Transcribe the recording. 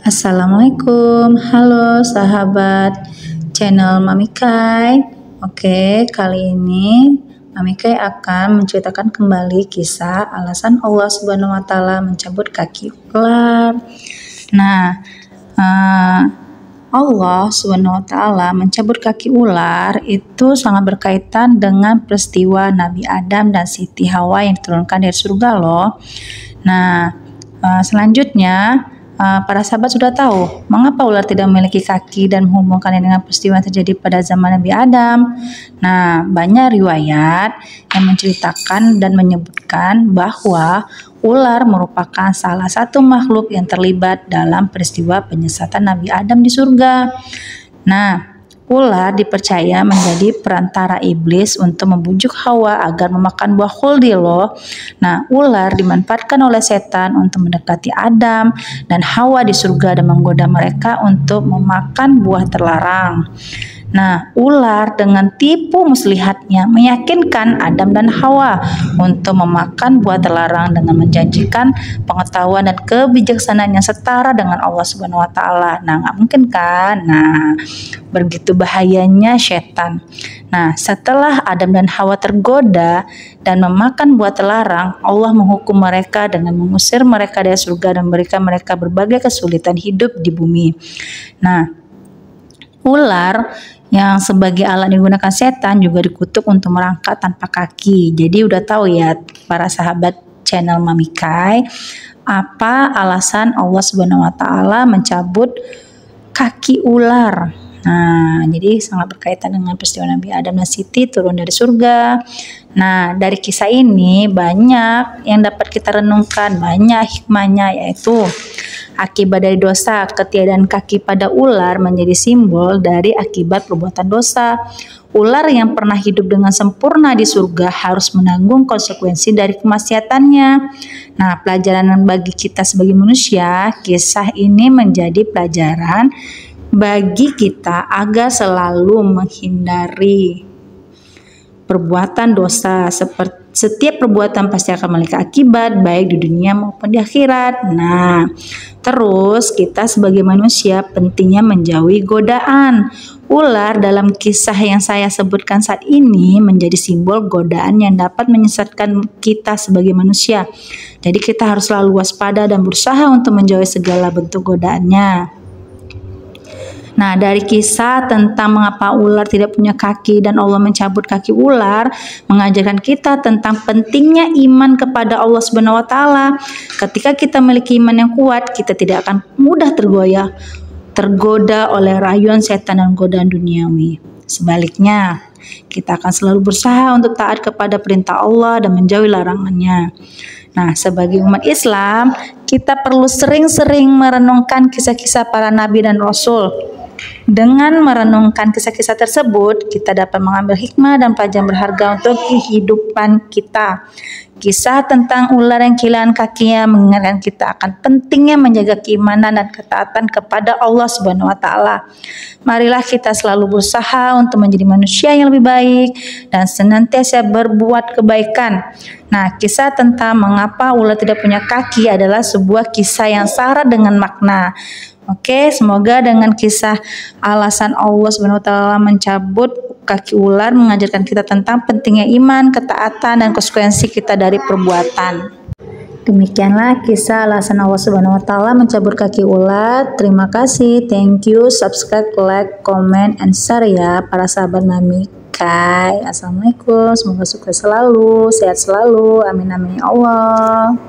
Assalamualaikum, halo sahabat channel Mami Kai. Oke, kali ini Mami Kai akan menceritakan kembali kisah alasan Allah Subhanahu wa Ta'ala mencabut kaki ular. Nah, Allah Subhanahu wa Ta'ala mencabut kaki ular itu sangat berkaitan dengan peristiwa Nabi Adam dan Siti Hawa yang diturunkan dari surga loh. Nah, selanjutnya para sahabat sudah tahu mengapa ular tidak memiliki kaki dan menghubungkannya dengan peristiwa yang terjadi pada zaman Nabi Adam. Nah, banyak riwayat yang menceritakan dan menyebutkan bahwa ular merupakan salah satu makhluk yang terlibat dalam peristiwa penyesatan Nabi Adam di surga. Nah, ular dipercaya menjadi perantara iblis untuk membujuk Hawa agar memakan buah khuldi loh. Nah, ular dimanfaatkan oleh setan untuk mendekati Adam dan Hawa di surga dan menggoda mereka untuk memakan buah terlarang. Nah, ular dengan tipu muslihatnya meyakinkan Adam dan Hawa untuk memakan buah terlarang dengan menjanjikan pengetahuan dan kebijaksanaan yang setara dengan Allah Subhanahu wa Ta'ala. Nah, nggak mungkin kan? Nah, begitu bahayanya setan. Nah, setelah Adam dan Hawa tergoda dan memakan buah terlarang, Allah menghukum mereka dengan mengusir mereka dari surga dan memberikan mereka berbagai kesulitan hidup di bumi. Nah, ular yang sebagai alat digunakan setan juga dikutuk untuk merangkak tanpa kaki. Jadi udah tahu ya para sahabat channel Mami Kai, apa alasan Allah Subhanahu wa Ta'ala mencabut kaki ular. Nah, jadi sangat berkaitan dengan peristiwa Nabi Adam dan Siti turun dari surga. Nah, dari kisah ini banyak yang dapat kita renungkan, banyak hikmahnya, yaitu akibat dari dosa. Ketiadaan kaki pada ular menjadi simbol dari akibat perbuatan dosa. Ular yang pernah hidup dengan sempurna di surga harus menanggung konsekuensi dari kemaksiatannya. Nah, pelajaran bagi kita sebagai manusia, kisah ini menjadi pelajaran bagi kita agar selalu menghindari perbuatan dosa. Seperti setiap perbuatan pasti akan memiliki akibat baik di dunia maupun di akhirat. Nah, terus kita sebagai manusia pentingnya menjauhi godaan. Ular dalam kisah yang saya sebutkan saat ini menjadi simbol godaan yang dapat menyesatkan kita sebagai manusia. Jadi kita harus selalu waspada dan berusaha untuk menjauhi segala bentuk godaannya. Nah, dari kisah tentang mengapa ular tidak punya kaki dan Allah mencabut kaki ular, mengajarkan kita tentang pentingnya iman kepada Allah Subhanahu wa Ta'ala. Ketika kita memiliki iman yang kuat, kita tidak akan mudah tergoda oleh rayuan setan dan godaan duniawi. Sebaliknya, kita akan selalu berusaha untuk taat kepada perintah Allah dan menjauhi larangannya. Nah, sebagai umat Islam, kita perlu sering-sering merenungkan kisah-kisah para nabi dan rasul. Dengan merenungkan kisah-kisah tersebut, kita dapat mengambil hikmah dan pelajaran berharga untuk kehidupan kita. Kisah tentang ular yang kehilangan kakinya mengingatkan kita akan pentingnya menjaga keimanan dan ketaatan kepada Allah Subhanahu wa Ta'ala. Marilah kita selalu berusaha untuk menjadi manusia yang lebih baik dan senantiasa berbuat kebaikan. Nah, kisah tentang mengapa ular tidak punya kaki adalah sebuah kisah yang syarat dengan makna. Oke, semoga dengan kisah alasan Allah Subhanahu wa Ta'ala mencabut kaki ular mengajarkan kita tentang pentingnya iman, ketaatan, dan konsekuensi kita dari perbuatan. Demikianlah kisah alasan Allah Subhanahu wa Ta'ala mencabut kaki ular. Terima kasih, thank you, subscribe, like, comment, and share ya para sahabat Mami Kai. Assalamualaikum, semoga sukses selalu, sehat selalu, amin amin ya Allah.